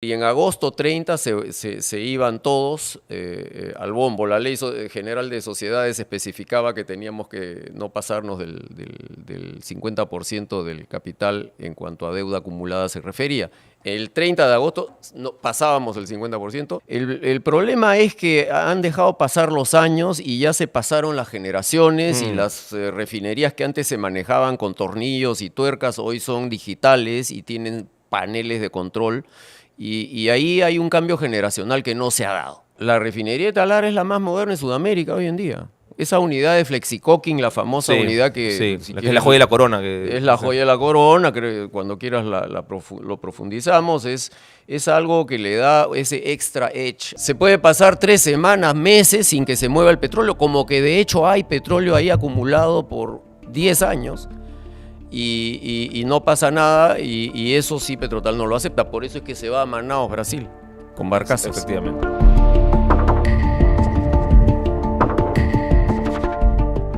Y en agosto 30 se iban todos al bombo. La ley general de sociedades especificaba que teníamos que no pasarnos del 50% del capital en cuanto a deuda acumulada se refería. El 30 de agosto no, pasábamos el 50%. El problema es que han dejado pasar los años y ya se pasaron las generaciones y las refinerías que antes se manejaban con tornillos y tuercas hoy son digitales y tienen paneles de control. Y ahí hay un cambio generacional que no se ha dado. La refinería de Talara es la más moderna en Sudamérica hoy en día. Esa unidad de Flexicoking, la famosa unidad que... Sí, es la joya de la corona. Es la joya de la corona, cuando quieras lo profundizamos, es algo que le da ese extra edge. Se puede pasar 3 semanas, meses sin que se mueva el petróleo, como que de hecho hay petróleo ahí acumulado por 10 años. Y no pasa nada, y eso sí Petrotal no lo acepta. Por eso es que se va a Manaus, Brasil, con barcazas. Efectivamente.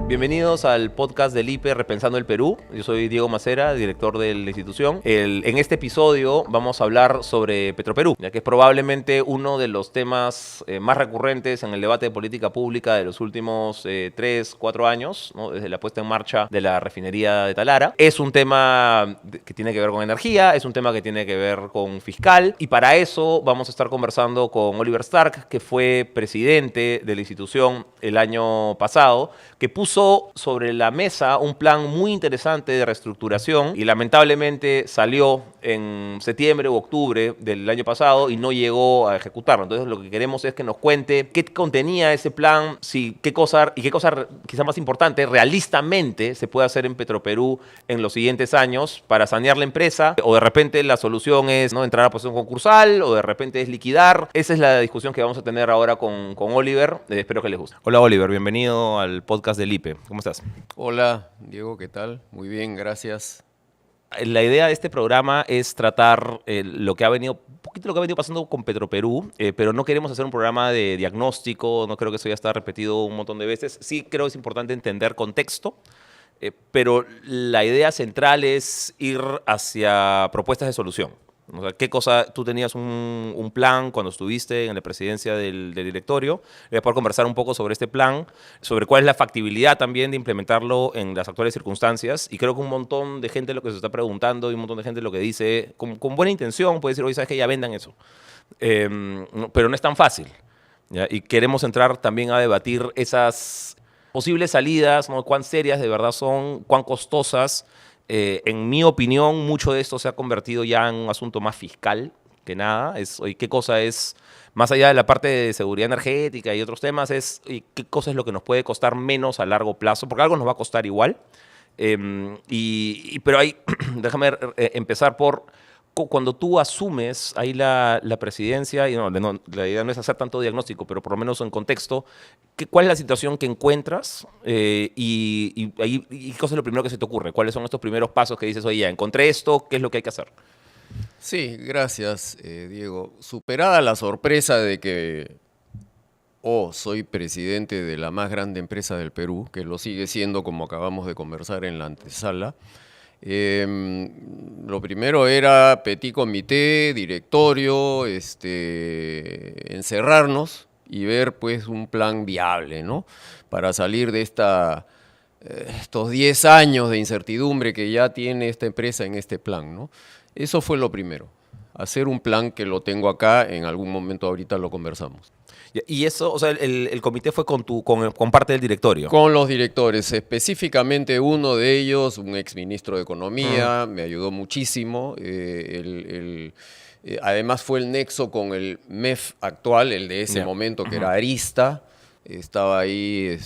Bienvenidos al podcast del IPE Repensando el Perú. Yo soy Diego Macera, director de la institución. En este episodio vamos a hablar sobre Petroperú, ya que es probablemente uno de los temas más recurrentes en el debate de política pública de los últimos 3, 4 años, ¿no? Desde la puesta en marcha de la refinería de Talara. Es un tema que tiene que ver con energía, es un tema que tiene que ver con fiscal, y para eso vamos a estar conversando con Oliver Stark, que fue presidente de la institución el año pasado, que puso sobre la mesa un plan muy interesante de reestructuración y lamentablemente salió en septiembre u octubre del año pasado y no llegó a ejecutarlo. Entonces lo que queremos es que nos cuente qué contenía ese plan, qué cosa quizá más importante, realistamente se puede hacer en Petroperú en los siguientes años para sanear la empresa, o de repente la solución es no entrar a posición concursal, o de repente es liquidar. Esa es la discusión que vamos a tener ahora con Oliver. Espero que les guste. Hola Oliver, bienvenido al podcast del IPE. ¿Cómo estás? Hola, Diego, ¿qué tal? Muy bien, gracias. La idea de este programa es tratar lo que ha venido pasando con Petroperú, pero no queremos hacer un programa de diagnóstico, no creo que eso ya está repetido un montón de veces. Sí creo que es importante entender contexto, pero la idea central es ir hacia propuestas de solución. O sea, ¿qué cosa? Tú tenías un plan cuando estuviste en la presidencia del directorio. Voy a poder conversar un poco sobre este plan, sobre cuál es la factibilidad también de implementarlo en las actuales circunstancias. Y creo que un montón de gente lo que se está preguntando y un montón de gente lo que dice, con buena intención, puede decir, oye, ¿sabes qué? Ya vendan eso. Pero no es tan fácil, ¿ya? Y queremos entrar también a debatir esas posibles salidas, ¿no? Cuán serias de verdad son, cuán costosas. En mi opinión, mucho de esto se ha convertido ya en un asunto más fiscal que nada. ¿Qué cosa es, más allá de la parte de seguridad energética y otros temas, qué cosa es lo que nos puede costar menos a largo plazo? Porque algo nos va a costar igual. Pero ahí, déjame empezar por cuando tú asumes ahí la presidencia, y la idea no es hacer tanto diagnóstico, pero por lo menos en contexto, ¿cuál es la situación que encuentras y qué es lo primero que se te ocurre? ¿Cuáles son estos primeros pasos que dices, oye, ya encontré esto, qué es lo que hay que hacer? Sí, gracias, Diego. Superada la sorpresa de que soy presidente de la más grande empresa del Perú, que lo sigue siendo como acabamos de conversar en la antesala. Lo primero era petit comité, directorio, encerrarnos y ver pues un plan viable, ¿no? Para salir de estos 10 años de incertidumbre que ya tiene esta empresa en este plan, ¿no? Eso fue lo primero, hacer un plan que lo tengo acá, en algún momento ahorita lo conversamos. Y eso, o sea, el comité fue con parte del directorio. Con los directores, específicamente uno de ellos, un exministro de Economía, me ayudó muchísimo. Además fue el nexo con el MEF actual, el de ese momento, que era Arista. Estaba ahí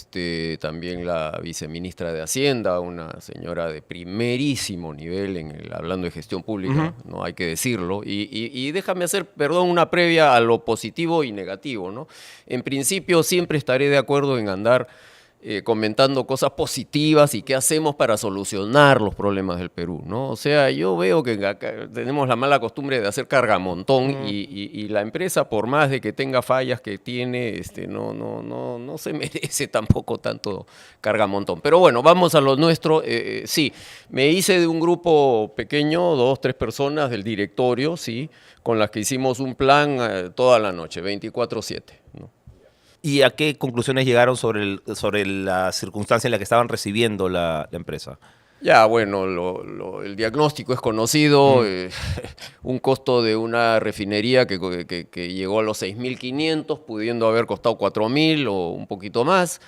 también la viceministra de Hacienda, una señora de primerísimo nivel hablando de gestión pública, no hay que decirlo. Y déjame hacer, una previa a lo positivo y negativo, ¿no? En principio siempre estaré de acuerdo en andar comentando cosas positivas y qué hacemos para solucionar los problemas del Perú, ¿no? O sea, yo veo que acá tenemos la mala costumbre de hacer cargamontón y la empresa, por más de que tenga fallas que tiene, no se merece tampoco tanto cargamontón. Pero bueno, vamos a lo nuestro. Sí, me hice de un grupo pequeño, 2, 3 personas del directorio, sí, con las que hicimos un plan toda la noche, 24/7, ¿no? ¿Y a qué conclusiones llegaron sobre la circunstancia en la que estaban recibiendo la empresa? Ya, bueno, el diagnóstico es conocido, un costo de una refinería que llegó a los 6.500, pudiendo haber costado 4.000 o un poquito más,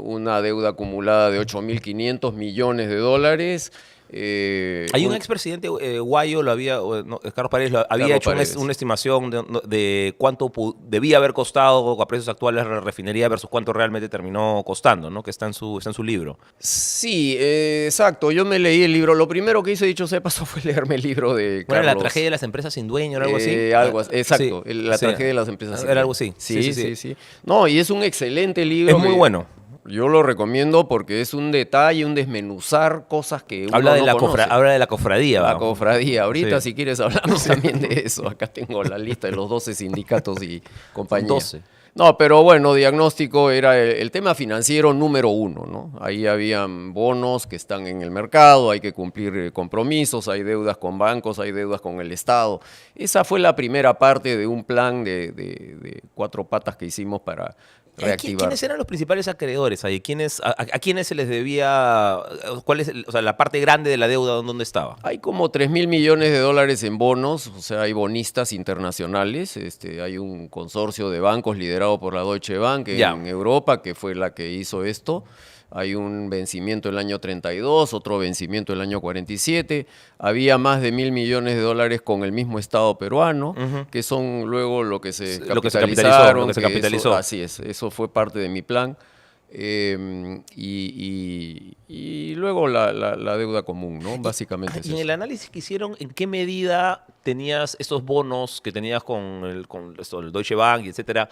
una deuda acumulada de 8.500 millones de dólares. Hay un expresidente Guayo, Carlos Paredes, había hecho una estimación de cuánto debía haber costado a precios actuales la refinería versus cuánto realmente terminó costando, ¿no? Que está en su libro. Sí, exacto. Yo me leí el libro. Lo primero que hice, dicho sea de paso, fue leerme el libro de Carlos. ¿La tragedia de las empresas sin dueño o algo así? Exacto, sí, la tragedia de las empresas sin dueño. Era algo así. Sí. No, y es un excelente libro. Es muy bueno. Yo lo recomiendo porque es un detalle, un desmenuzar cosas que uno habla de no conoce. Habla de la cofradía. La cofradía. Ahorita, si quieres, hablamos también de eso. Acá tengo la lista de los 12 sindicatos y compañías. 12. No, pero bueno, diagnóstico era el tema financiero número 1, ¿no? Ahí habían bonos que están en el mercado, hay que cumplir compromisos, hay deudas con bancos, hay deudas con el Estado. Esa fue la primera parte de un plan de 4 patas que hicimos para reactivar. ¿Quiénes eran los principales acreedores ahí? ¿A quiénes se les debía? ¿Cuál es la parte grande de la deuda? ¿Dónde estaba? Hay como 3.000 millones de dólares en bonos, o sea, hay bonistas internacionales. Hay un consorcio de bancos liderado por la Deutsche Bank en Europa, que fue la que hizo esto. Hay un vencimiento el año 32, otro vencimiento el año 47. Había más de 1.000 millones de dólares con el mismo Estado peruano, que son luego lo que se capitalizó. Así es, eso fue parte de mi plan. Y luego la deuda común, ¿no? Básicamente. Y en el análisis que hicieron, ¿en qué medida tenías estos bonos que tenías con el Deutsche Bank, etcétera,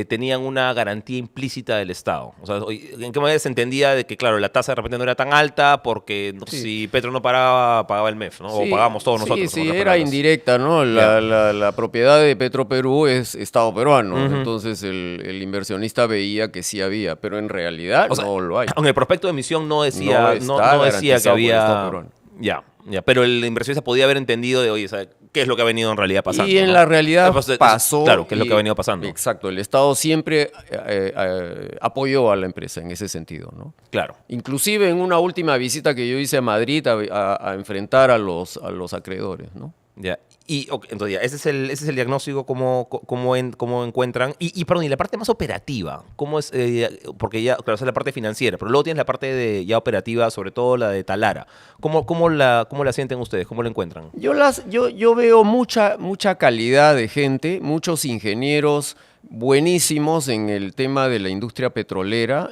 tenían una garantía implícita del Estado? O sea, ¿en qué manera se entendía de que, claro, la tasa de repente no era tan alta porque si Petro no pagaba el MEF, ¿no? Sí, o pagábamos todos nosotros? Sí, era indirecta, ¿no? La propiedad de Petroperú es Estado peruano, entonces el inversionista veía que sí había, pero en realidad no lo hay. En el prospecto de emisión no decía que había... Ya, pero el inversionista podía haber entendido de, oye, ¿qué es lo que ha venido en realidad pasando? Y en la realidad pasó. Claro, ¿qué es lo que ha venido pasando? Exacto, el Estado siempre apoyó a la empresa en ese sentido, ¿no? Claro. Inclusive en una última visita que yo hice a Madrid a enfrentar a los acreedores, ¿no? Ya. Entonces ya, ese es el diagnóstico, cómo encuentran. Perdón, y la parte más operativa, ¿cómo es? Porque ya, claro, esa es la parte financiera, pero luego tienes la parte ya operativa, sobre todo la de Talara. ¿Cómo la sienten ustedes? ¿Cómo la encuentran? Yo veo mucha calidad de gente, muchos ingenieros buenísimos en el tema de la industria petrolera.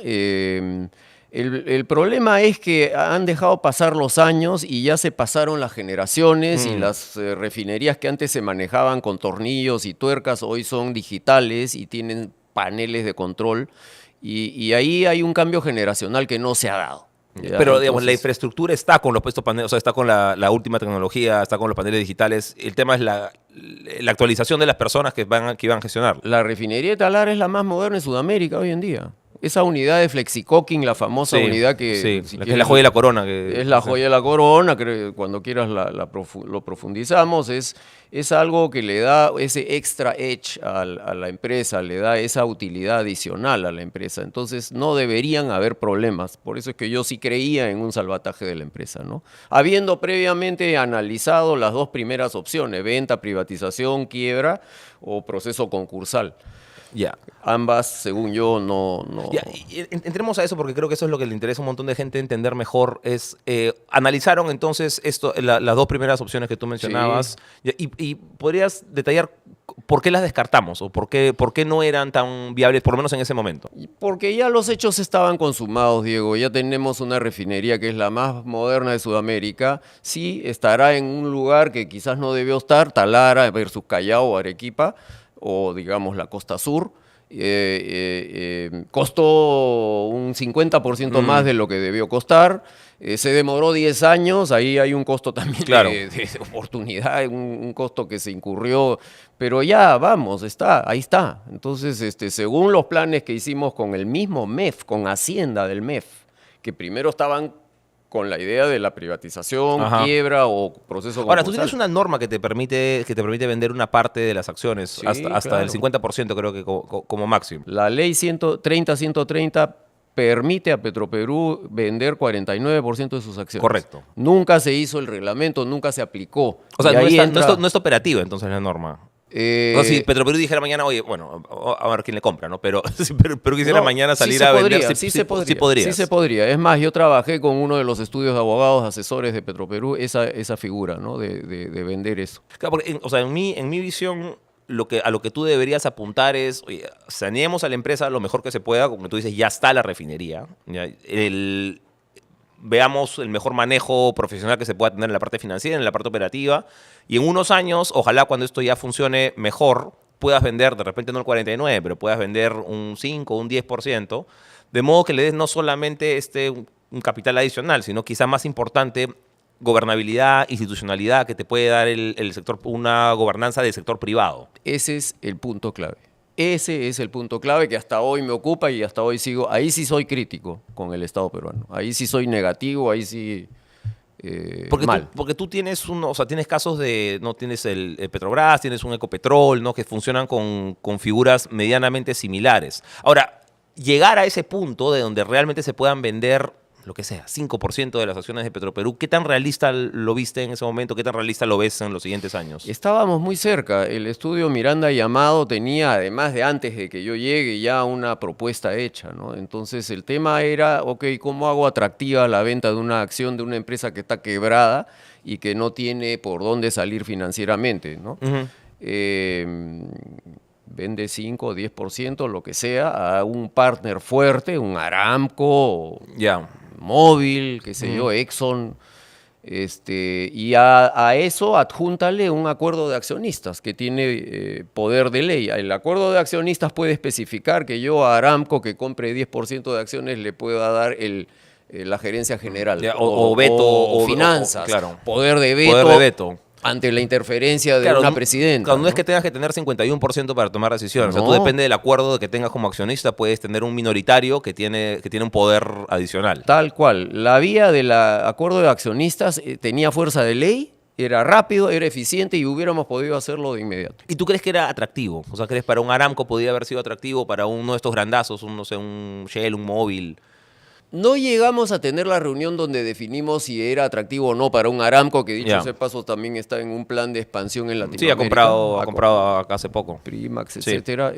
El problema es que han dejado pasar los años y ya se pasaron las generaciones y las refinerías que antes se manejaban con tornillos y tuercas hoy son digitales y tienen paneles de control y ahí hay un cambio generacional que no se ha dado. Pero digamos, la infraestructura está con los puestos paneles, o sea, está con la última tecnología, está con los paneles digitales. El tema es la actualización de las personas que van a gestionar. La refinería de Talara es la más moderna en Sudamérica hoy en día. Esa unidad de flexicocking, la famosa unidad que... Sí, es la joya de la corona. Es la joya de la corona, cuando quieras lo profundizamos. Es algo que le da ese extra edge a la empresa, le da esa utilidad adicional a la empresa. Entonces no deberían haber problemas. Por eso es que yo sí creía en un salvataje de la empresa, ¿no? Habiendo previamente analizado las 2 primeras opciones, venta, privatización, quiebra o proceso concursal. Ya. Ambas, según yo, no... Ya, entremos a eso porque creo que eso es lo que le interesa a un montón de gente entender mejor. Analizaron entonces las 2 primeras opciones que tú mencionabas. Sí. Y podrías detallar por qué las descartamos o por qué no eran tan viables, por lo menos en ese momento. Porque ya los hechos estaban consumados, Diego. Ya tenemos una refinería que es la más moderna de Sudamérica. Sí, estará en un lugar que quizás no debió estar, Talara versus Callao o Arequipa, o digamos la costa sur, costó un 50% más de lo que debió costar. Se demoró 10 años, ahí hay un costo también Claro. de oportunidad, un costo que se incurrió, pero ya, vamos, ahí está. Entonces, según los planes que hicimos con el mismo MEF, con Hacienda del MEF, que primero estaban con la idea de la privatización, Ajá. quiebra o proceso Ahora, tú concursal. tienes una norma que te permite vender una parte de las acciones, Sí, hasta el claro. 50% creo que como máximo. La ley 130 permite a Petroperú vender 49% de sus acciones. Correcto. Nunca se hizo el reglamento, nunca se aplicó. O sea, Y no ahí no está operativa entonces la norma. O sea, si eh, Petroperú dijera mañana, oye, bueno, a ver quién le compra, ¿no? Pero si Perú quisiera no, mañana sí salir se a podría, vender, sí sí podrías. podrías. Sí se podría. Es más, yo trabajé con uno de los estudios de abogados asesores de Petroperú, esa figura, ¿no? De vender eso. Claro, porque, o sea, en mi visión, a lo que tú deberías apuntar es, oye, saneemos a la empresa lo mejor que se pueda, como tú dices, ya está la refinería. ¿Ya? Veamos el mejor manejo profesional que se pueda tener en la parte financiera, en la parte operativa, y en unos años, ojalá cuando esto ya funcione mejor, puedas vender, de repente no el 49%, pero puedas vender un 5, un 10%, de modo que le des no solamente un capital adicional, sino quizá más importante, gobernabilidad, institucionalidad que te puede dar el sector, una gobernanza del sector privado. Ese es el punto clave. Ese es el punto clave que hasta hoy me ocupa y hasta hoy sigo. Ahí sí soy crítico con el Estado peruano. Ahí sí soy negativo, ahí sí mal. Porque tú tienes o sea, tienes casos no tienes el Petrobras, tienes un Ecopetrol, ¿no? Que funcionan con figuras medianamente similares. Ahora, llegar a ese punto de donde realmente se puedan vender lo que sea, 5% de las acciones de Petroperú, ¿qué tan realista lo viste en ese momento? ¿Qué tan realista lo ves en los siguientes años? Estábamos muy cerca. El estudio Miranda y Amado tenía, además de antes de que yo llegue, ya una propuesta hecha, ¿no? Entonces el tema era, ok, ¿cómo hago atractiva la venta de una acción de una empresa que está quebrada y que no tiene por dónde salir financieramente, ¿no? Ujú. Vende 5 o 10%, lo que sea, a un partner fuerte, un Aramco, Ya. Móvil, qué sé yo, Exxon, y a eso adjúntale un acuerdo de accionistas que tiene poder de ley. El acuerdo de accionistas puede especificar que yo a Aramco que compre 10% de acciones le pueda dar la gerencia general. Ya, o veto, o finanzas, claro. poder de veto. Poder de veto. Ante la interferencia de Claro, una presidenta. Claro, no es ¿no? que tengas que tener 51% para tomar decisiones. O sea, tú No. depende del acuerdo que tengas como accionista, puedes tener un minoritario que tiene un poder adicional. Tal cual. La vía del acuerdo de accionistas tenía fuerza de ley, era rápido, era eficiente y hubiéramos podido hacerlo de inmediato. ¿Y tú crees que era atractivo? O sea, ¿crees para un Aramco podría haber sido atractivo, para uno de estos grandazos, no sé, un Shell, un Móvil? No llegamos a tener la reunión donde definimos si era atractivo o no para un Aramco, que dicho Ya. sea paso también está en un plan de expansión en Latinoamérica. Sí, ha comprado acá hace poco. Primax, Sí. etcétera,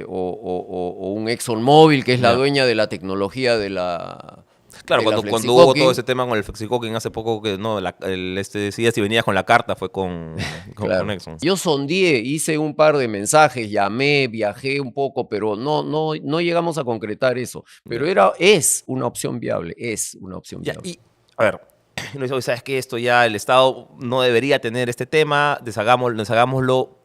o un ExxonMobil, que es la Ya. dueña de la tecnología de la... Claro, de la cuando hubo Flexicoque. todo ese tema con el Flexicoking hace poco, que no, decía si venías con la carta, fue con Claro. Exxon. Yo sondeé, hice un par de mensajes, llamé, viajé un poco, pero no llegamos a concretar eso. Pero es una opción viable, es una opción Ya, viable. y, a ver, uno dice, "Oye, ¿sabes qué? Esto ya el Estado no debería tener este tema, deshagámoslo.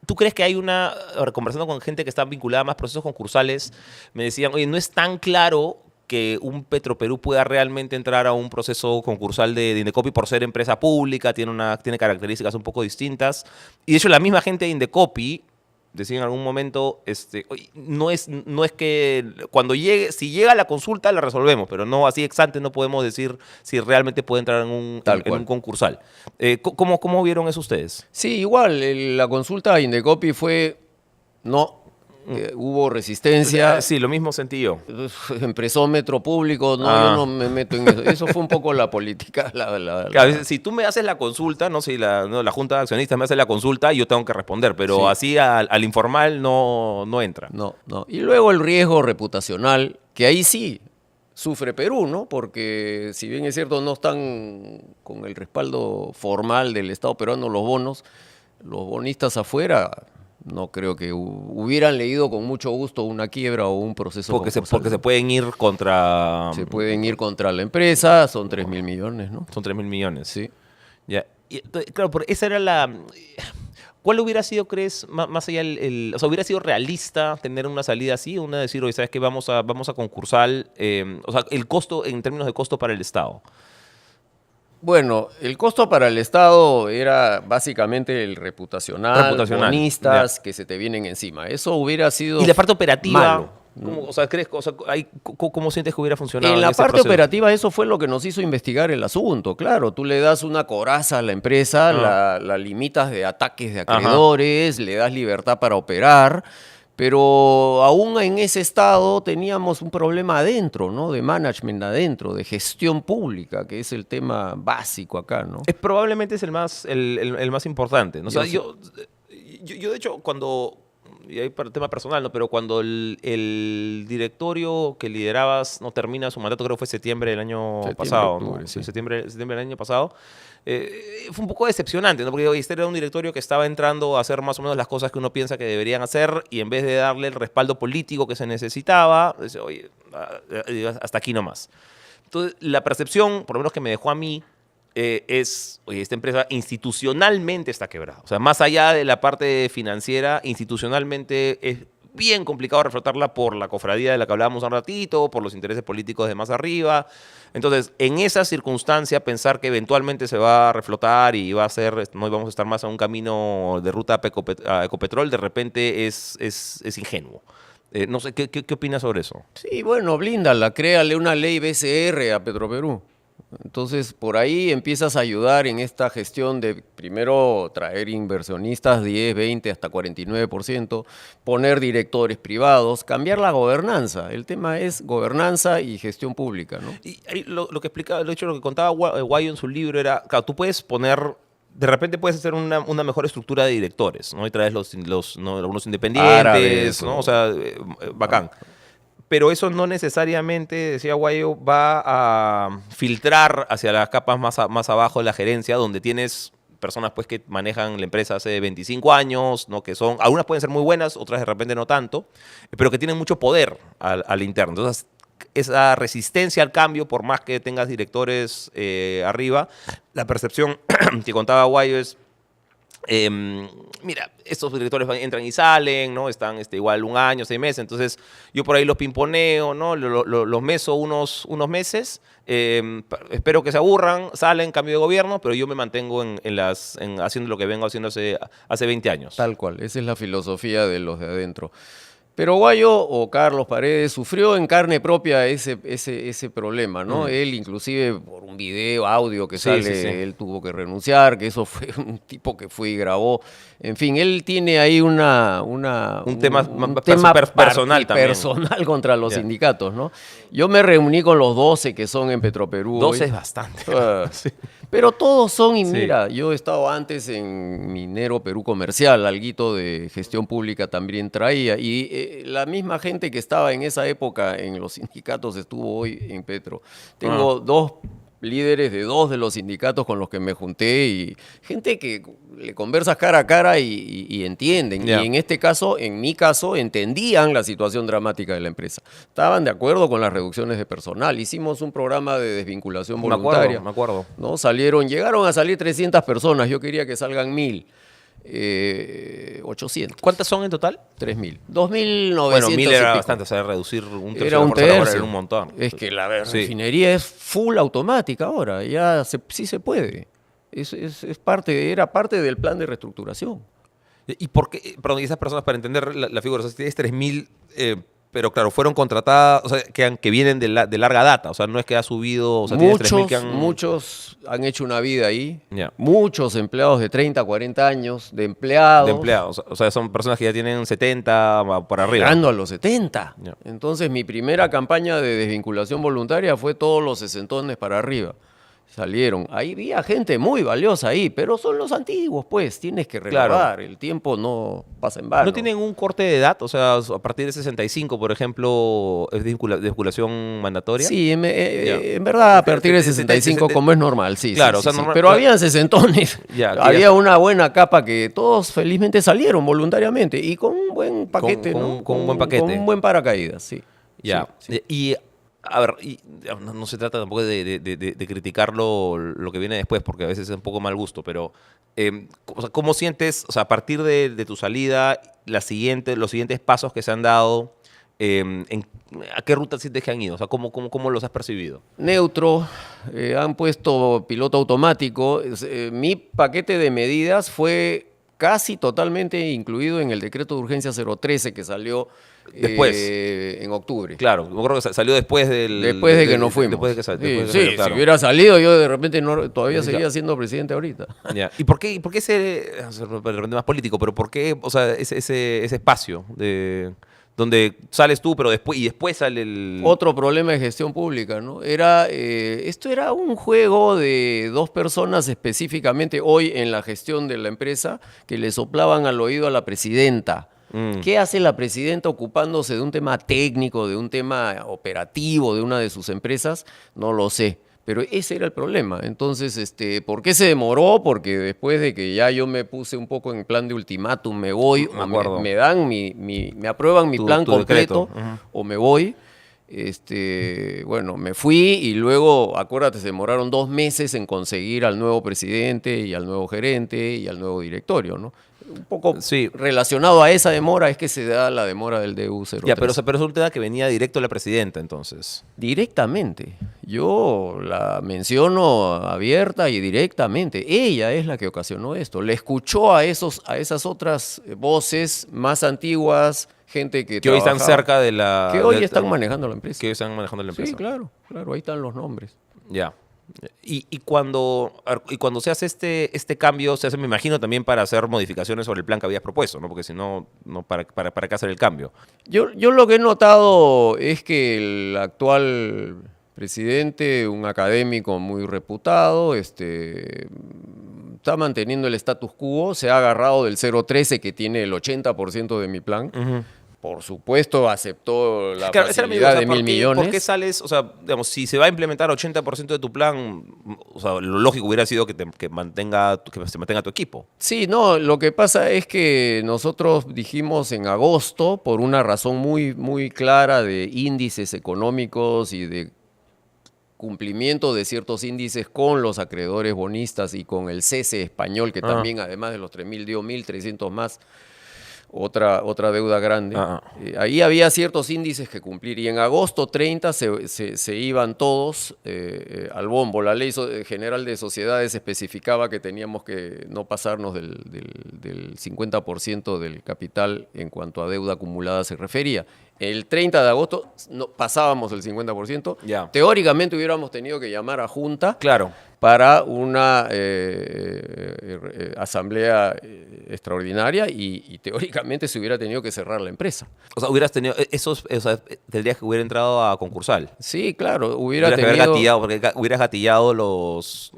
¿Tú crees que hay ahora, conversando con gente que está vinculada a más procesos concursales, me decían, oye, no es tan claro que un Petroperú pueda realmente entrar a un proceso concursal de Indecopi por ser empresa pública, tiene características un poco distintas? Y de hecho la misma gente de Indecopi decía en algún momento, oye, no es que si llega la consulta la resolvemos, pero no así ex ante no podemos decir si realmente puede entrar en un concursal. ¿Cómo vieron eso ustedes? Sí, igual, la consulta a Indecopi fue, no, hubo resistencia. Sí, lo mismo sentí yo. Empresómetro público, yo no me meto en eso. Eso fue un poco la política. Claro, si tú me haces la consulta, si la Junta de Accionistas me hace la consulta, yo tengo que responder, pero Sí. así al informal no entra. No. Y luego el riesgo reputacional, que ahí sí sufre Perú, ¿no? Porque si bien es cierto, no están con el respaldo formal del Estado peruano los bonistas afuera no creo que hubieran leído con mucho gusto una quiebra o un proceso concursal. Porque se pueden ir contra... Se pueden ir contra la empresa, son 3.000 millones, ¿no? Son 3.000 millones. Sí. Ya. Claro, esa era ¿Cuál hubiera sido, crees, más allá o sea, hubiera sido realista tener una salida así, una decir, oye, ¿sabes qué? Vamos a concursar, o sea, el costo, en términos de costo para el Estado? Bueno, el costo para el Estado era básicamente el reputacional, bonistas que se te vienen encima. Eso hubiera sido ¿Y la parte operativa? malo. O sea, ¿cómo sientes que hubiera funcionado En la ese parte proceso? operativa eso fue lo que nos hizo investigar el asunto. Claro, tú le das una coraza a la empresa, la limitas de ataques de acreedores, le das libertad para operar, pero aún en ese estado teníamos un problema adentro, ¿no? De management adentro, de gestión pública, que es el tema básico acá, ¿no? Probablemente es el más importante, ¿no? O sea, yo de hecho, cuando, y hay tema personal, ¿no? Pero cuando el directorio que liderabas no termina su mandato, creo que fue septiembre del año pasado, octubre, ¿no? sí. Septiembre del año pasado. Fue un poco decepcionante, ¿no? Porque oye, este era un directorio que estaba entrando a hacer más o menos las cosas que uno piensa que deberían hacer y en vez de darle el respaldo político que se necesitaba, dice, oye, hasta aquí nomás. Entonces, la percepción, por lo menos que me dejó a mí, es, oye, esta empresa institucionalmente está quebrada. O sea, más allá de la parte financiera, institucionalmente es bien complicado reflotarla por la cofradía de la que hablábamos un ratito, por los intereses políticos de más arriba. Entonces, en esa circunstancia, pensar que eventualmente se va a reflotar y va a ser, no vamos a estar más a un camino de ruta a Ecopetrol, de repente es ingenuo. No sé, ¿qué opinas sobre eso? Sí, bueno, blíndala, créale una ley BCR a Petroperú. Entonces, por ahí empiezas a ayudar en esta gestión de, primero, traer inversionistas 10, 20, hasta 49%, poner directores privados, cambiar la gobernanza. El tema es gobernanza y gestión pública, ¿no? Y ahí lo que explicaba, de hecho, lo que contaba Guayo en su libro era, claro, tú puedes poner, de repente puedes hacer una mejor estructura de directores, ¿no? Y traes algunos independientes, Árabes, ¿no? O sea, bacán. Pero eso no necesariamente, decía Guayo, va a filtrar hacia las capas más abajo de la gerencia, donde tienes personas pues, que manejan la empresa hace 25 años, ¿no? Que son, algunas pueden ser muy buenas, otras de repente no tanto, pero que tienen mucho poder al interno. Entonces, esa resistencia al cambio, por más que tengas directores arriba, la percepción que contaba Guayo es, mira, estos directores entran y salen, ¿no? Están igual un año, 6 meses, entonces yo por ahí los pimponeo, ¿no? Los meso unos meses, espero que se aburran, salen, cambio de gobierno, pero yo me mantengo haciendo lo que vengo haciendo hace 20 años. Tal cual, esa es la filosofía de los de adentro. Pero Guayo o Carlos Paredes sufrió en carne propia ese problema, ¿no? Él inclusive por un video, audio que sale, él tuvo que renunciar, que eso fue un tipo que fue y grabó. En fin, él tiene ahí un tema personal también. Personal contra los sindicatos, ¿no? Yo me reuní con los 12 que son en Petroperú. 12 es bastante. Sí. Pero todos son, y mira, yo he estado antes en Minero Perú Comercial, alguito de gestión pública también traía, y la misma gente que estaba en esa época en los sindicatos estuvo hoy en Petro. Tengo dos líderes de 2 de los sindicatos con los que me junté y gente que le conversas cara a cara y entienden. Y en este caso, en mi caso, entendían la situación dramática de la empresa. Estaban de acuerdo con las reducciones de personal. Hicimos un programa de desvinculación voluntaria. Me acuerdo. ¿No? Llegaron a salir 300 personas. Yo quería que salgan 1.000. 800. ¿Cuántas son en total? 3.000. 2.900. Bueno, 1.000 era bastante, o sea, reducir un tercio era de un la fuerza laboral tercio. era un montón. Es que la refinería es full automática ahora, ya sí se puede. Era parte del plan de reestructuración. ¿Y por qué? Perdón, y esas personas, para entender la figura, o sea, si tienes 3.000, pero claro, fueron contratadas, o sea, que vienen de larga data, o sea, no es que ha subido, o sea, Muchos han hecho una vida ahí, muchos empleados de 30, 40 años, de empleados. De empleados, o sea, son personas que ya tienen 70 por arriba. Llegando a los 70. Entonces, mi primera campaña de desvinculación voluntaria fue todos los 60 para arriba. Salieron. Ahí había gente muy valiosa ahí, pero son los antiguos, pues. Tienes que renovar. Claro. El tiempo no pasa en vano. ¿No tienen un corte de edad? O sea, a partir de 65, por ejemplo, ¿es desvinculación mandatoria? Sí, en verdad, a partir de 65, como es normal, sí. Claro, sí, o sea, normal, pero habían sesentones. Había una buena capa que todos felizmente salieron voluntariamente y con un buen paquete, con un buen paquete. Con un buen paracaídas, sí. Ya. Sí. Y A ver, y no se trata tampoco de criticar lo que viene después, porque a veces es un poco mal gusto, pero o sea, ¿cómo sientes, o sea, a partir de tu salida, los siguientes pasos que se han dado, ¿a qué ruta sientes que han ido? O sea, ¿cómo los has percibido? Neutro, han puesto piloto automático. Mi paquete de medidas fue casi totalmente incluido en el decreto de urgencia 013 que salió Después. en octubre. Claro, yo creo que salió después Después de que nos fuimos. Después de que, Sí, salió, claro. si hubiera salido, yo de repente todavía Ya. seguía siendo presidente ahorita. Ya. ¿Y por qué ese, de repente más político, pero por qué, o sea, ese espacio donde sales tú, pero después sale el... Otro problema de gestión pública, ¿no? Esto era un juego de dos personas específicamente hoy en la gestión de la empresa que le soplaban al oído a la presidenta. ¿Qué hace la presidenta ocupándose de un tema técnico, de un tema operativo de una de sus empresas? No lo sé. Pero ese era el problema. Entonces, ¿por qué se demoró? Porque después de que ya yo me puse un poco en plan de ultimátum, me voy, Me acuerdo. me dan me aprueban mi plan Tu completo, decreto. Ujú. o me voy. Bueno, me fui y luego, acuérdate, se demoraron 2 meses en conseguir al nuevo presidente y al nuevo gerente y al nuevo directorio, ¿no? Un poco Sí. relacionado a esa demora es que se da la demora del DU03. Ya, pero es un tema que venía directo a la presidenta, entonces. Directamente. Yo la menciono abierta y directamente. Ella es la que ocasionó esto. Le escuchó a esas otras voces más antiguas, gente que Que hoy están trabajaba, cerca de la... que hoy están manejando la empresa. Que hoy están manejando la empresa. Sí, claro, ahí están los nombres. Ya. Y cuando se hace este cambio, se hace, me imagino, también para hacer modificaciones sobre el plan que habías propuesto, ¿no? Porque si no, ¿para qué hacer el cambio? Yo lo que he notado es que el actual presidente, un académico muy reputado, está manteniendo el status quo, se ha agarrado del 013 que tiene el 80% de mi plan. Por supuesto, aceptó la Claro, esa era mi facilidad duda, de 1.000 millones. ¿por qué sales? O sea, digamos, si se va a implementar 80% de tu plan, o sea, lo lógico hubiera sido que se mantenga tu equipo. Sí, no, lo que pasa es que nosotros dijimos en agosto, por una razón muy, muy clara de índices económicos y de cumplimiento de ciertos índices con los acreedores bonistas y con el cese español, que también, además de los 3.000, dio 1.300 más, otra deuda grande. Ahí había ciertos índices que cumplir y en agosto 30 se iban todos al bombo. La ley general de sociedades especificaba que teníamos que no pasarnos del 50% del capital en cuanto a deuda acumulada se refería. El 30 de agosto pasábamos el 50%. Ya. Teóricamente hubiéramos tenido que llamar a junta. Claro. Para una asamblea extraordinaria y teóricamente se hubiera tenido que cerrar la empresa. O sea, hubieras tenido tendrías que hubiera entrado a concursal. Sí, claro, Hubieras gatillado, porque hubieras gatillado los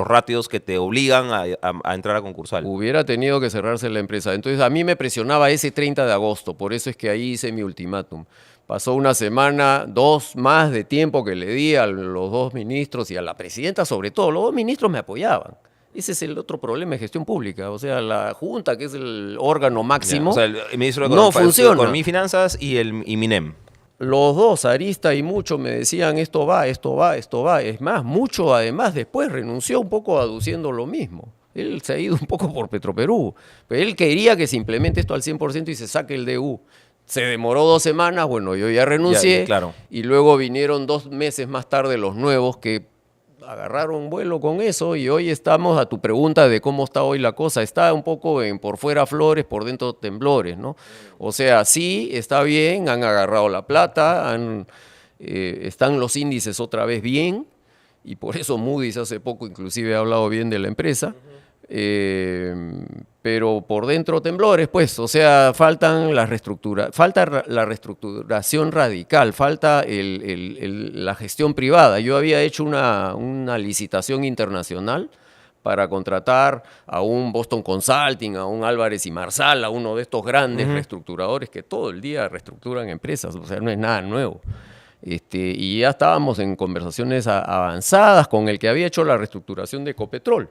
ratios que te obligan a entrar a concursal. Hubiera tenido que cerrarse la empresa. Entonces a mí me presionaba ese 30 de agosto, por eso es que ahí hice mi ultimátum. Pasó una semana, 2 más de tiempo que le di a los 2 ministros y a la presidenta sobre todo. Los 2 ministros me apoyaban. Ese es el otro problema de gestión pública. O sea, la Junta, que es el órgano máximo, Ya, o sea, el ministro de no funciona. Economía y Finanzas y MINEM. Los dos, Arista y Mucho, me decían esto va, esto va, esto va. Es más, Mucho además después renunció un poco aduciendo lo mismo. Él se ha ido un poco por Petroperú. Pero él quería que se implemente esto al 100% y se saque el DU. Se demoró 2 semanas, bueno, yo ya renuncié. Ya, claro. Y luego vinieron 2 meses más tarde los nuevos que agarraron vuelo con eso y hoy estamos a tu pregunta de cómo está hoy la cosa. Está un poco por fuera flores, por dentro temblores, ¿no? O sea, sí, está bien, han agarrado la plata, están los índices otra vez bien y por eso Moody's hace poco inclusive ha hablado bien de la empresa. Pero por dentro temblores, pues, o sea, falta la reestructuración radical, falta la gestión privada. Yo había hecho una licitación internacional para contratar a un Boston Consulting, a un Álvarez y Marsal, a uno de estos grandes reestructuradores que todo el día reestructuran empresas, o sea, no es nada nuevo. Y ya estábamos en conversaciones avanzadas con el que había hecho la reestructuración de Ecopetrol.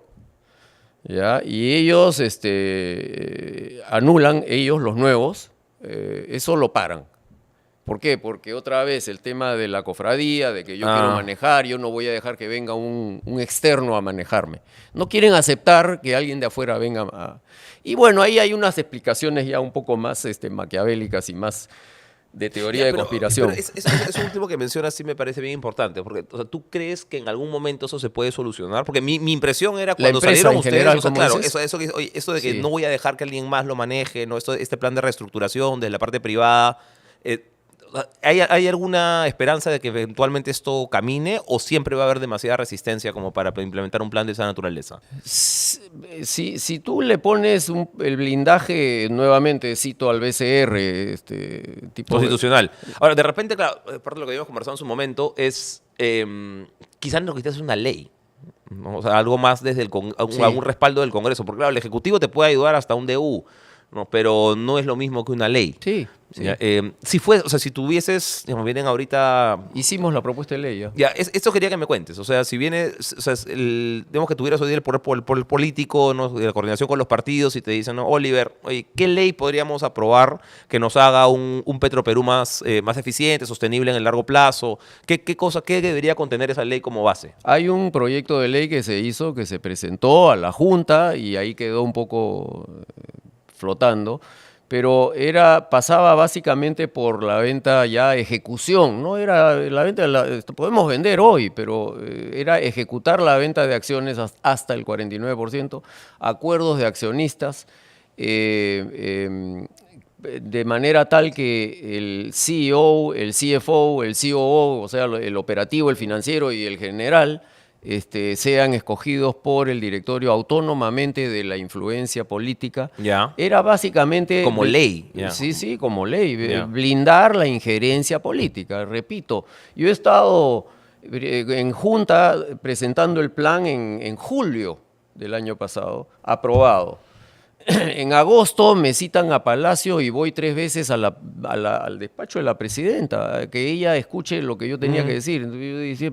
¿Ya? Y ellos anulan, los nuevos, eso lo paran. ¿Por qué? Porque otra vez el tema de la cofradía, de que yo quiero manejar, yo no voy a dejar que venga un externo a manejarme. No quieren aceptar que alguien de afuera venga a... Y bueno, ahí hay unas explicaciones ya un poco más maquiavélicas y más de teoría de conspiración. Pero eso último que mencionas sí me parece bien importante, porque o sea, ¿tú crees que en algún momento eso se puede solucionar? Porque mi impresión era cuando salieron ustedes, general, o sea, claro, dices? eso de que Sí. no voy a dejar que alguien más lo maneje, ¿no? Este plan de reestructuración de la parte privada, ¿hay alguna esperanza de que eventualmente esto camine o siempre va a haber demasiada resistencia como para implementar un plan de esa naturaleza? Si tú le pones el blindaje, nuevamente cito al BCR, tipo Constitucional. Ahora, de repente, claro, parte de lo que habíamos conversado en su momento es, quizás no quizás una ley, ¿no? O sea, algo más desde algún respaldo del Congreso, porque claro, el Ejecutivo te puede ayudar hasta un DU, ¿no? Pero no es lo mismo que una ley. Sí, sí. Ya, si tuvieses, digamos, vienen ahorita... Hicimos la propuesta de ley ya. Ya, esto quería que me cuentes. O sea, si viene, o sea, digamos que tuvieras hoy día el poder político, ¿no? De la coordinación con los partidos y te dicen, ¿no? Oliver, oye, ¿qué ley podríamos aprobar que nos haga un Petroperú más eficiente, sostenible en el largo plazo? ¿Qué debería contener esa ley como base? Hay un proyecto de ley que se hizo, que se presentó a la Junta y ahí quedó un poco flotando, pero pasaba básicamente por la venta ya ejecución, no era la venta, podemos vender hoy, pero era ejecutar la venta de acciones hasta el 49%, acuerdos de accionistas, de manera tal que el CEO, el CFO, el COO, o sea, el operativo, el financiero y el general, sean escogidos por el directorio autónomamente de la influencia política. Ya. Era básicamente... Como ley. Ya. Sí, como ley. Ya. Blindar la injerencia política. Repito, yo he estado en junta presentando el plan en julio del año pasado, aprobado. En agosto me citan a Palacio y voy 3 veces al despacho de la presidenta, a que ella escuche lo que yo tenía que decir. Entonces yo decía,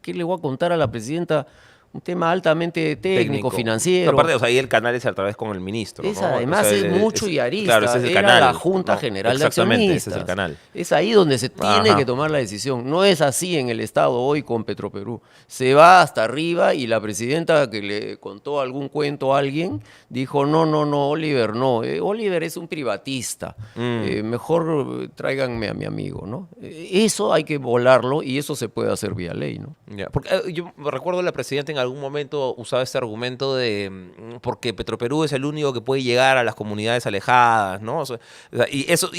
¿qué le voy a contar a la presidenta? Un tema altamente técnico, financiero. Aparte, o sea, ahí el canal es a través con el ministro, ¿no? Además o sea, es mucho y arista. Claro, ese es el Era canal. la Junta General de Exactamente, Accionistas. ese es el canal. Es ahí donde se tiene que tomar la decisión. No es así en el Estado hoy con Petroperú. Se va hasta arriba y la presidenta que le contó algún cuento a alguien dijo, no, Oliver no. Oliver es un privatista. Mejor tráiganme a mi amigo, ¿no? Eso hay que volarlo y eso se puede hacer vía ley, ¿no? Ya, porque yo recuerdo la presidenta en algún momento usaba este argumento de porque Petroperú es el único que puede llegar a las comunidades alejadas, ¿no? O sea, y eso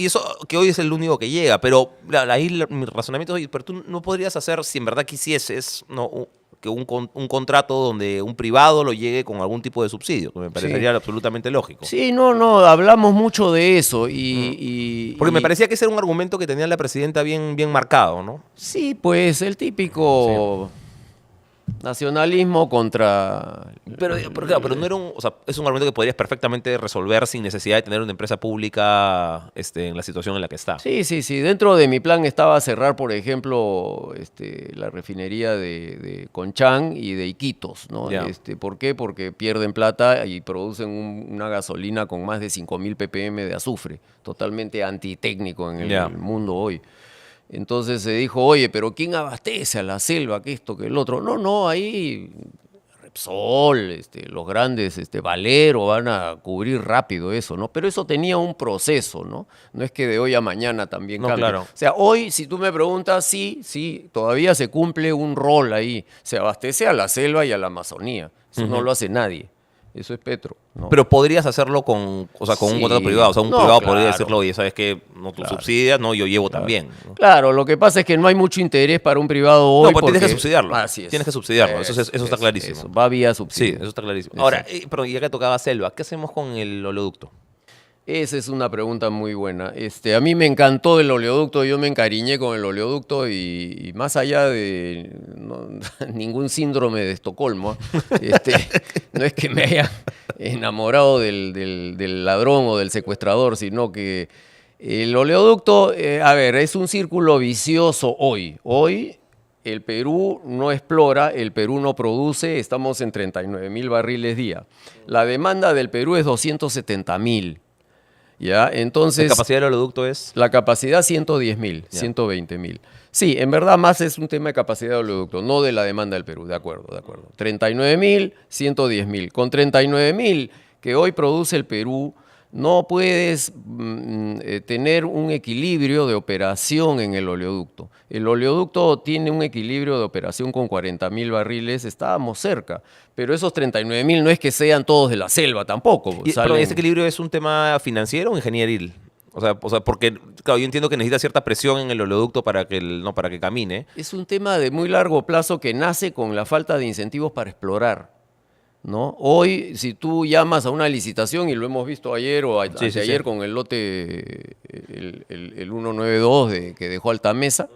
que hoy es el único que llega, pero ahí mi razonamiento es, pero tú no podrías hacer, si en verdad quisieses, ¿no? Que un contrato donde un privado lo llegue con algún tipo de subsidio, que me parecería absolutamente lógico. Sí, no, hablamos mucho de eso porque me parecía que ese era un argumento que tenía la presidenta bien marcado, ¿no? Sí, pues el típico nacionalismo contra... Pero claro, pero no era o sea, es un argumento que podrías perfectamente resolver sin necesidad de tener una empresa pública en la situación en la que está. Sí. Dentro de mi plan estaba cerrar, por ejemplo, la refinería de Conchán y de Iquitos, ¿no? Yeah. ¿Por qué? Porque pierden plata y producen una gasolina con más de 5.000 ppm de azufre, totalmente antitécnico en el mundo hoy. Entonces se dijo, oye, pero ¿quién abastece a la selva? Que esto, que el otro. No, ahí Repsol, los grandes Valero van a cubrir rápido eso, ¿no? Pero eso tenía un proceso, ¿no? No es que de hoy a mañana también cambie. Claro. O sea, hoy, si tú me preguntas, sí, todavía se cumple un rol ahí. Se abastece a la selva y a la Amazonía. Eso no lo hace nadie. Eso es Petro, ¿no? Pero podrías hacerlo con un contrato privado. O sea, un privado podría decirlo, oye, ¿sabes qué? No, tú subsidias, no, yo llevo también. ¿no? Claro, lo que pasa es que no hay mucho interés para un privado hoy. No, porque tienes que subsidiarlo. Así es. Tienes que subsidiarlo, eso está clarísimo. Eso, va vía subsidio. Sí, eso está clarísimo. Ahora, pero ya que tocaba selva, ¿qué hacemos con el oleoducto? Esa es una pregunta muy buena. A mí me encantó el oleoducto, yo me encariñé con el oleoducto y más allá de ningún síndrome de Estocolmo, no es que me haya enamorado del ladrón o del secuestrador, sino que el oleoducto, es un círculo vicioso hoy. Hoy el Perú no explora, el Perú no produce, estamos en 39.000 barriles día. La demanda del Perú es 270.000. ¿Ya? Entonces, ¿La capacidad del oleoducto es? la capacidad 110.000, Ya. 120.000. Sí, en verdad más es un tema de capacidad de oleoducto, no de la demanda del Perú, de acuerdo, de acuerdo. 39.000, 110.000. Con 39.000 que hoy produce el Perú, no puedes tener un equilibrio de operación en el oleoducto. El oleoducto tiene un equilibrio de operación con 40.000 barriles, estábamos cerca, pero esos 39.000 no es que sean todos de la selva tampoco. Pero ¿este equilibrio es un tema financiero o ingenieril? O sea, porque claro, yo entiendo que necesita cierta presión en el oleoducto para que, no, para que camine. Es un tema de muy largo plazo que nace con la falta de incentivos para explorar, ¿no? Hoy, si tú llamas a una licitación, y lo hemos visto ayer o ayer con el lote, el 192 que dejó Altamesa,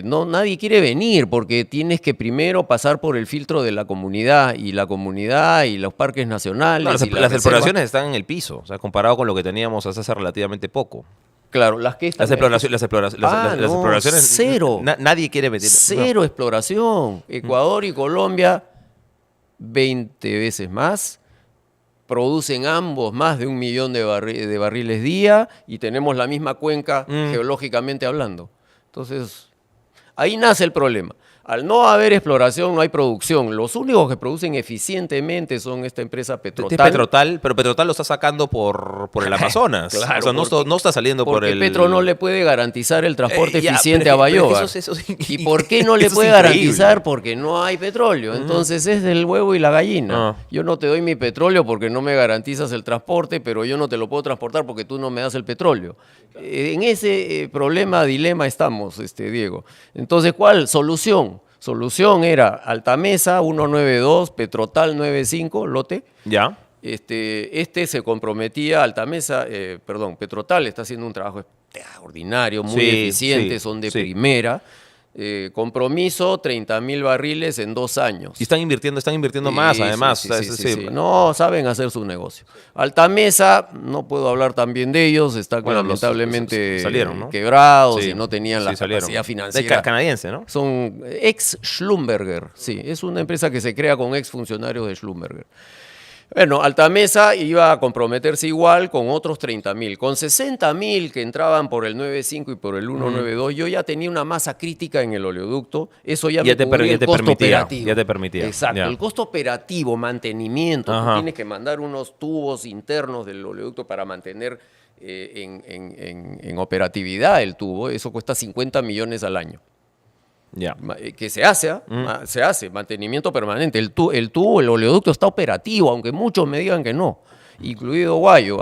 no, nadie quiere venir porque tienes que primero pasar por el filtro de la comunidad y los parques nacionales. No, y las exploraciones están en el piso, o sea, comparado con lo que teníamos hace relativamente poco. Claro, las que están Las exploraciones, cero. Nadie quiere meter. Cero exploración. Ecuador y Colombia, 20 veces más. Producen ambos más de 1 millón de barriles día y tenemos la misma cuenca geológicamente hablando. Entonces, ahí nace el problema. Al no haber exploración, no hay producción. Los únicos que producen eficientemente son esta empresa Petrotal. Pero Petrotal lo está sacando por el Amazonas. Claro, o sea, no está saliendo por el... Porque Petro no le puede garantizar el transporte eficiente a pero Bayoa. ¿Y por qué no le eso es puede increíble. garantizar? Porque no hay petróleo. Entonces es del huevo y la gallina. Yo no te doy mi petróleo porque no me garantizas el transporte, pero yo no te lo puedo transportar porque tú no me das el petróleo. En ese dilema estamos, Diego. Entonces, ¿cuál? Solución. Solución era Altamesa 192, Petrotal 95, lote. Ya. Se comprometía, Petrotal está haciendo un trabajo extraordinario, muy eficiente, son de primera. Compromiso, 30.000 barriles en 2 años. Y están invirtiendo más, además. Sí. No, saben hacer su negocio. Altamesa, no puedo hablar tan bien de ellos, está lamentablemente salieron, ¿no? quebrados y no tenían la capacidad financiera. Canadiense, ¿no? Son ex-Schlumberger, sí, es una empresa que se crea con ex-funcionarios de Schlumberger. Bueno, Altamesa iba a comprometerse igual con otros 30.000. Con 60.000 que entraban por el 95 y por el 192, yo ya tenía una masa crítica en el oleoducto. Eso ya me cubría el costo operativo. Ya te permitía. Exacto. Ya. El costo operativo, mantenimiento. Tú tienes que mandar unos tubos internos del oleoducto para mantener en operatividad el tubo. Eso cuesta 50 millones al año. Ya. Que se hace mantenimiento permanente. El tubo, el oleoducto está operativo, aunque muchos me digan que no, incluido Guayo.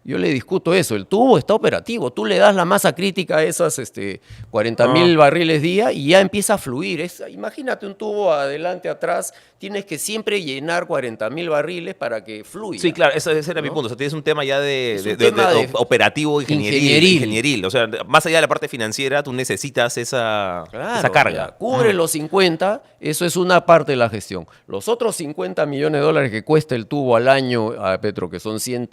Yo le discuto eso, el tubo está operativo, tú le das la masa crítica a esas 40.000 barriles día y ya empieza a fluir. Imagínate un tubo adelante, atrás, tienes que siempre llenar 40.000 barriles para que fluya. Sí, claro, ese era mi punto. O sea, tienes un tema ya de operativo ingenieril. O sea, más allá de la parte financiera, tú necesitas esa carga. Cubre los 50, eso es una parte de la gestión. Los otros 50 millones de dólares que cuesta el tubo al año a Petro, que son 100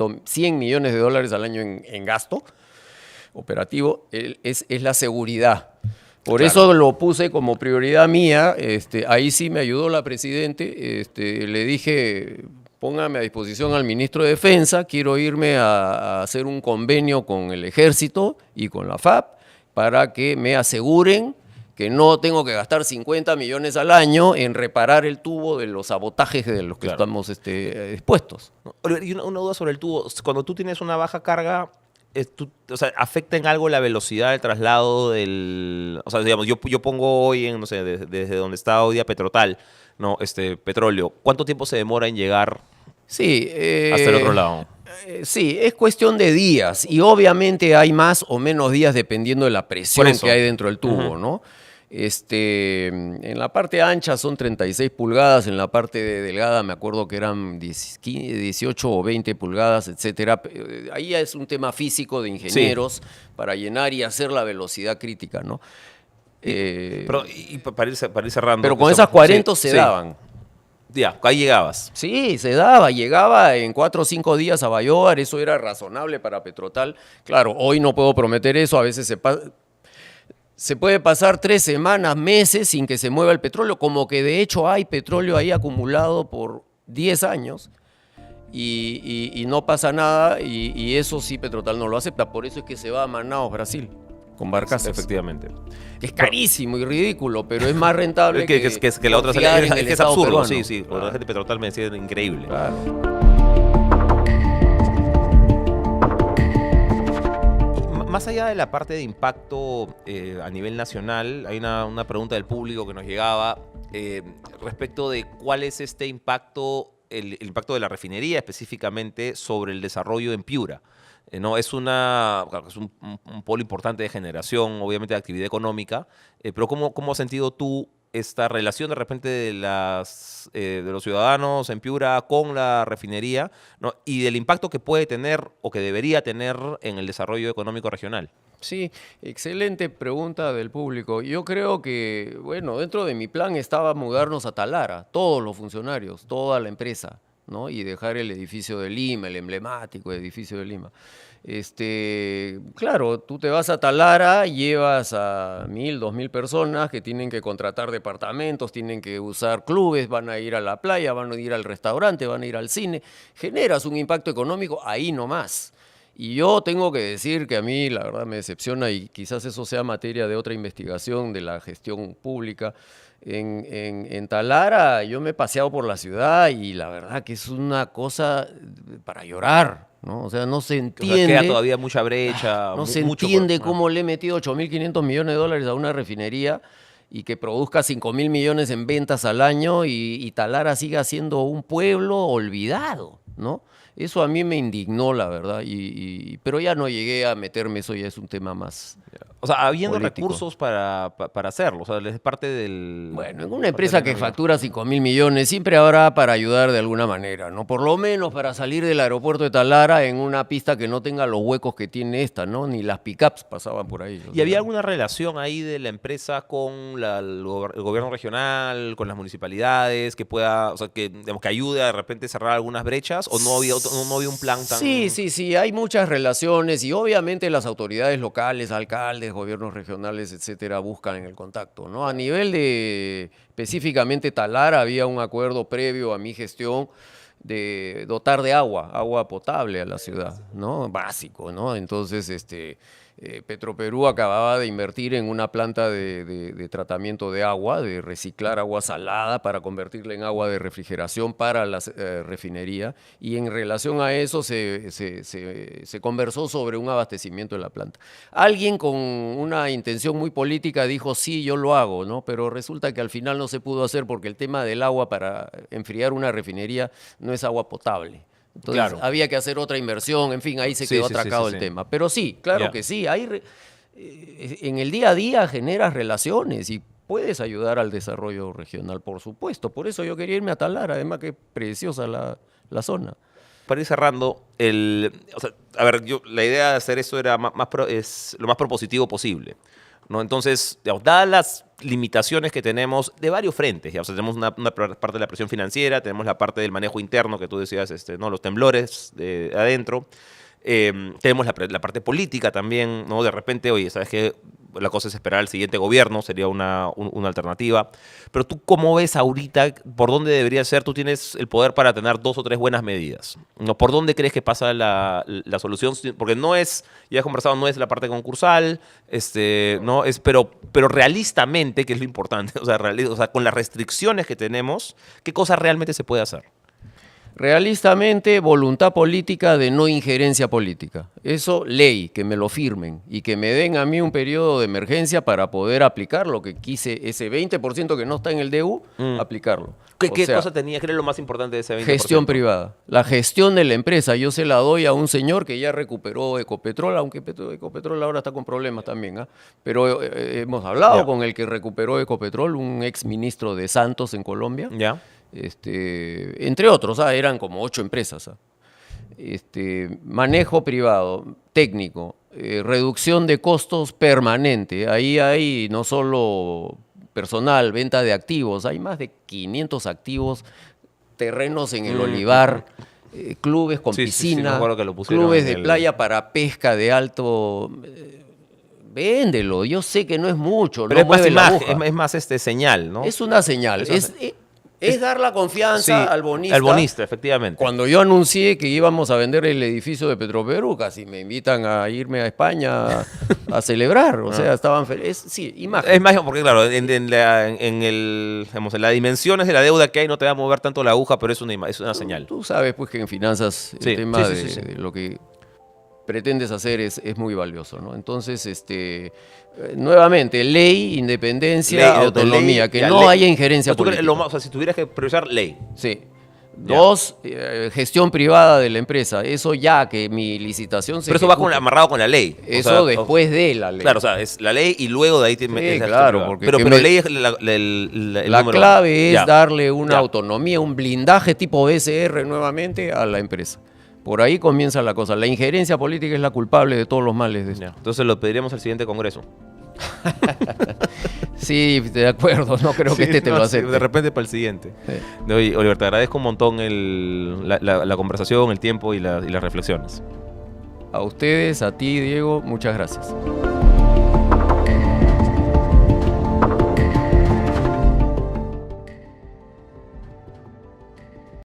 millones de dólares al año en gasto operativo, es la seguridad. Por eso lo puse como prioridad mía. Ahí sí me ayudó la Presidente. Le dije, póngame a disposición al Ministro de Defensa, quiero irme a hacer un convenio con el Ejército y con la FAP para que me aseguren que no tengo que gastar 50 millones al año en reparar el tubo de los sabotajes de los que estamos expuestos. Y una duda sobre el tubo. Cuando tú tienes una baja carga, ¿afecta en algo la velocidad del traslado del...? O sea, digamos, yo pongo hoy, desde donde está hoy día Petrotal, ¿no? Petróleo. ¿Cuánto tiempo se demora en llegar hasta el otro lado? Sí, es cuestión de días. Y obviamente hay más o menos días dependiendo de la presión que hay dentro del tubo, ¿no? En la parte ancha son 36 pulgadas, en la parte delgada me acuerdo que eran 18 o 20 pulgadas, etcétera. Ahí es un tema físico de ingenieros para llenar y hacer la velocidad crítica, ¿no? Para ir cerrando. Pero con esas 40 se daban. Ya, ahí llegabas. Sí, se daba. Llegaba en 4 o 5 días a Bayoar, eso era razonable para Petrotal. Claro, hoy no puedo prometer eso, a veces se puede pasar 3 semanas, meses sin que se mueva el petróleo, como que de hecho hay petróleo ahí acumulado por 10 años y no pasa nada, y eso sí Petrotal no lo acepta. Por eso es que se va a Manaus, Brasil, con barcazas. Efectivamente. Es carísimo y ridículo, pero es más rentable que la otra salida. Es que es absurdo, peruano. sí. Claro. La gente de Petrotal me decía increíble. Claro. Más allá de la parte de impacto a nivel nacional, hay una pregunta del público que nos llegaba respecto de cuál es este impacto, el impacto de la refinería específicamente sobre el desarrollo en Piura. No, es claro, es un polo importante de generación, obviamente de actividad económica, pero ¿cómo has sentido tú esta relación de repente de los ciudadanos en Piura con la refinería, ¿no? Y del impacto que puede tener o que debería tener en el desarrollo económico regional? Sí, excelente pregunta del público. Yo creo que, bueno, dentro de mi plan estaba mudarnos a Talara, todos los funcionarios, toda la empresa, ¿no? Y dejar el edificio de Lima, el emblemático edificio de Lima. Claro, tú te vas a Talara, llevas a 1.000, 2.000 personas que tienen que contratar departamentos, tienen que usar clubes, van a ir a la playa, van a ir al restaurante, van a ir al cine. Generas un impacto económico ahí nomás. Y yo tengo que decir que a mí la verdad me decepciona, y quizás eso sea materia de otra investigación de la gestión pública. En Talara yo me he paseado por la ciudad y la verdad que es una cosa para llorar, ¿no? O sea, no se entiende. O sea, queda todavía mucha brecha. No se entiende cómo le he metido $8.500 millones a una refinería y que produzca 5.000 millones en ventas al año, y Talara siga siendo un pueblo olvidado, ¿no? Eso a mí me indignó, la verdad, pero ya no llegué a meterme, eso ya es un tema más O sea, habiendo político. recursos para hacerlo, o sea, es parte del... Bueno, en una empresa que factura 5.000 millones siempre habrá para ayudar de alguna manera, ¿no? Por lo menos para salir del aeropuerto de Talara en una pista que no tenga los huecos que tiene esta, ¿no? Ni las pickups pasaban por ahí. ¿Y había alguna relación ahí de la empresa con el gobierno regional, con las municipalidades, que pueda, o sea, que, digamos, que ayude a de repente cerrar algunas brechas, o no había un plan tan... Sí, hay muchas relaciones, y obviamente las autoridades locales, alcaldes, gobiernos regionales, etcétera, buscan en el contacto, ¿no? A nivel de específicamente Talara había un acuerdo previo a mi gestión de dotar de agua potable a la ciudad, ¿no? Básico, ¿no? Entonces, Petroperú acababa de invertir en una planta de tratamiento de agua, de reciclar agua salada para convertirla en agua de refrigeración para la refinería, y en relación a eso se conversó sobre un abastecimiento de la planta. Alguien con una intención muy política dijo, sí, yo lo hago, ¿no? Pero resulta que al final no se pudo hacer porque el tema del agua para enfriar una refinería no es agua potable. Entonces había que hacer otra inversión, en fin, ahí se quedó atracado el tema. Pero sí, claro que sí, en el día a día generas relaciones y puedes ayudar al desarrollo regional, por supuesto. Por eso yo quería irme a Talara, además que es preciosa la zona. Para ir cerrando, o sea, a ver, la idea de hacer eso era es lo más propositivo posible, ¿no? Entonces, digamos, dadas las limitaciones que tenemos de varios frentes, ya, o sea, tenemos una parte de la presión financiera, tenemos la parte del manejo interno que tú decías, ¿no? Los temblores de adentro, tenemos la parte política también, ¿no? De repente, oye, ¿sabes qué? La cosa es esperar al siguiente gobierno, sería una alternativa. Pero tú, ¿cómo ves ahorita por dónde debería ser? Tú tienes el poder para tener 2 o 3 buenas medidas, ¿no? ¿Por dónde crees que pasa la solución? Porque no es, ya he conversado, no es la parte concursal, no es, pero realistamente, que es lo importante, o sea, con las restricciones que tenemos, ¿qué cosa realmente se puede hacer? Realistamente, voluntad política de no injerencia política. Eso, ley, que me lo firmen y que me den a mí un periodo de emergencia para poder aplicar lo que quise, ese 20% que no está en el DU, aplicarlo. ¿Qué cosa tenía? ¿Qué es lo más importante de ese 20%? Gestión privada. La gestión de la empresa, yo se la doy a un señor que ya recuperó Ecopetrol, aunque Ecopetrol ahora está con problemas también, ¿eh? Pero hemos hablado con el que recuperó Ecopetrol, un ex ministro de Santos en Colombia. Ya. Entre otros, eran como 8 empresas. Manejo privado, técnico, reducción de costos permanente. Ahí hay no solo personal, venta de activos, hay más de 500 activos, terrenos en el Olivar, clubes con piscina, clubes de playa para pesca de alto... véndelo, yo sé que no es mucho, pero no es más señal, ¿no? Es una señal. Es dar la confianza al bonista. Al bonista, efectivamente. Cuando yo anuncié que íbamos a vender el edificio de Petroperú, casi me invitan a irme a España a celebrar. O sea, estaban felices. Sí, imagen. Es más, porque claro, en las dimensiones de la deuda que hay no te va a mover tanto la aguja, pero es una señal. Tú sabes pues que en finanzas el tema de lo que pretendes hacer es muy valioso, ¿no? Entonces, nuevamente, ley, independencia, autonomía, que no haya injerencia política. O sea, si tuvieras que priorizar ley. Sí. Dos, gestión privada de la empresa. Eso ya que mi licitación se Pero eso va amarrado con la ley. Eso después de la ley. Claro, o sea, es la ley y luego de ahí te metes. Claro, porque pero ley es la clave es darle una autonomía, un blindaje tipo BCR nuevamente a la empresa. Por ahí comienza la cosa. La injerencia política es la culpable de todos los males de esto. Entonces lo pediríamos al siguiente congreso. Sí, de acuerdo. No creo que te lo acepte. De repente para el siguiente. Sí. Oye, Oliver, te agradezco un montón la conversación, el tiempo y las reflexiones. A ustedes, a ti, Diego, muchas gracias.